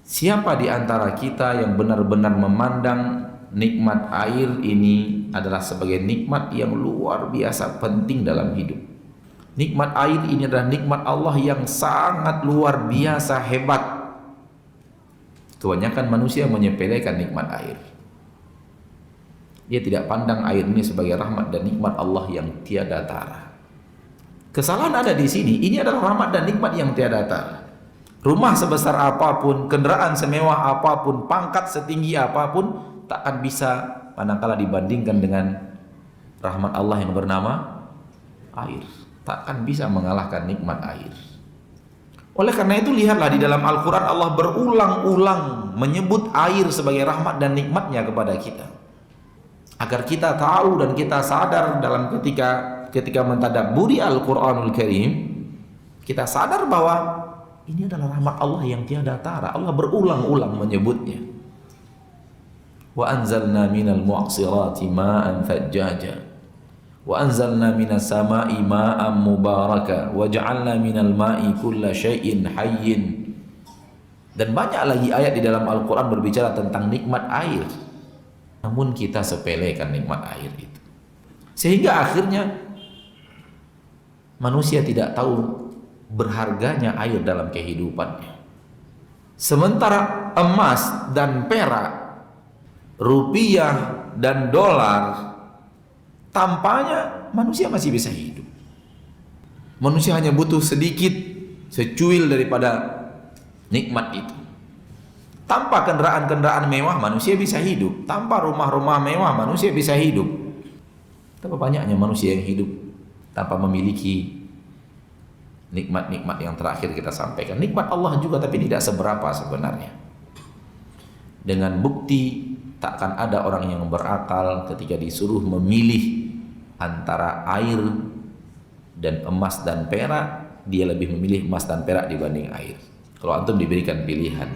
Siapa di antara kita yang benar-benar memandang nikmat air ini adalah sebagai nikmat yang luar biasa penting dalam hidup? Nikmat air ini adalah nikmat Allah yang sangat luar biasa hebat. Kebanyakan manusia menyepelekan nikmat air. Dia tidak pandang air ini sebagai rahmat dan nikmat Allah yang tiada tara. Kesalahan ada di sini. Ini adalah rahmat dan nikmat yang tiada tara. Rumah sebesar apapun, kendaraan semewah apapun, pangkat setinggi apapun, takkan bisa manakala dibandingkan dengan rahmat Allah yang bernama air. Takkan bisa mengalahkan nikmat air. Oleh karena itu lihatlah di dalam Al-Quran Allah berulang-ulang menyebut air sebagai rahmat dan nikmatnya kepada kita. Agar kita tahu dan kita sadar dalam ketika mentadabburi Al-Quranul Karim, kita sadar bahwa ini adalah rahmat Allah yang tiada tara. Allah berulang-ulang menyebutnya. Wa anzalna minal mu'sirati ma'an thajjaja. Wa anzalna minas sama'i ma'an mubaraka. Wa ja'alna minal ma'i kulla syai'in hayyin. Dan banyak lagi ayat di dalam Al-Quran berbicara tentang nikmat air. Namun kita sepelekan nikmat air itu. Sehingga akhirnya manusia tidak tahu berharganya air dalam kehidupannya. Sementara emas dan perak, rupiah dan dolar, tampaknya manusia masih bisa hidup. Manusia hanya butuh sedikit, secuil daripada nikmat itu. Tanpa kendaraan-kendaraan mewah manusia bisa hidup. Tanpa rumah-rumah mewah manusia bisa hidup. Betapa banyaknya manusia yang hidup tanpa memiliki nikmat-nikmat yang terakhir kita sampaikan. Nikmat Allah juga tapi tidak seberapa sebenarnya. Dengan bukti takkan ada orang yang berakal ketika disuruh memilih antara air dan emas dan perak, dia lebih memilih emas dan perak dibanding air. Kalau antum diberikan pilihan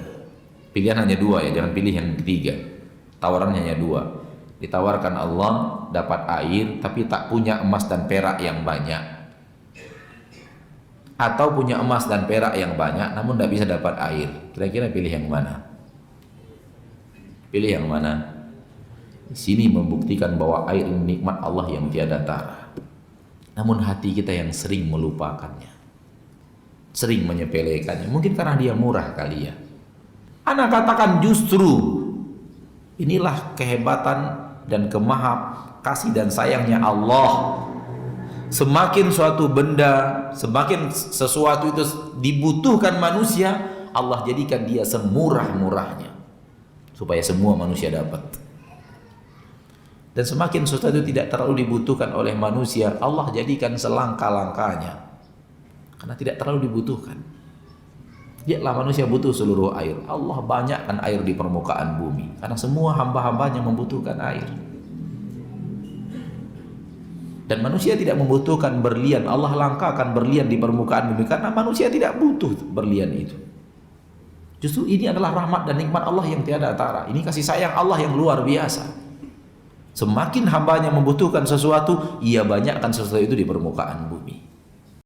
hanya dua ya, jangan pilih yang ketiga. Tawarannya hanya dua. Ditawarkan Allah dapat air tapi tak punya emas dan perak yang banyak, atau punya emas dan perak yang banyak namun tidak bisa dapat air. Kira-kira pilih yang mana? Pilih yang mana? Di sini membuktikan bahwa air ini nikmat Allah yang tiada tara. Namun hati kita yang sering melupakannya, sering menyepelekannya. Mungkin karena dia murah kali ya. Ana katakan justru inilah kehebatan dan kemaha kasih dan sayangnya Allah. Semakin suatu benda, semakin sesuatu itu dibutuhkan manusia, Allah jadikan dia semurah-murahnya supaya semua manusia dapat. Dan semakin sesuatu itu tidak terlalu dibutuhkan oleh manusia, Allah jadikan selangka-langkanya karena tidak terlalu dibutuhkan. Lihatlah manusia butuh seluruh air. Allah banyakkan air di permukaan bumi karena semua hamba-hambanya membutuhkan air. Dan manusia tidak membutuhkan berlian. Allah langkakan berlian di permukaan bumi karena manusia tidak butuh berlian itu. Justru ini adalah rahmat dan nikmat Allah yang tiada tara. Ini kasih sayang Allah yang luar biasa. Semakin hambanya membutuhkan sesuatu, ia banyakkan sesuatu itu di permukaan bumi.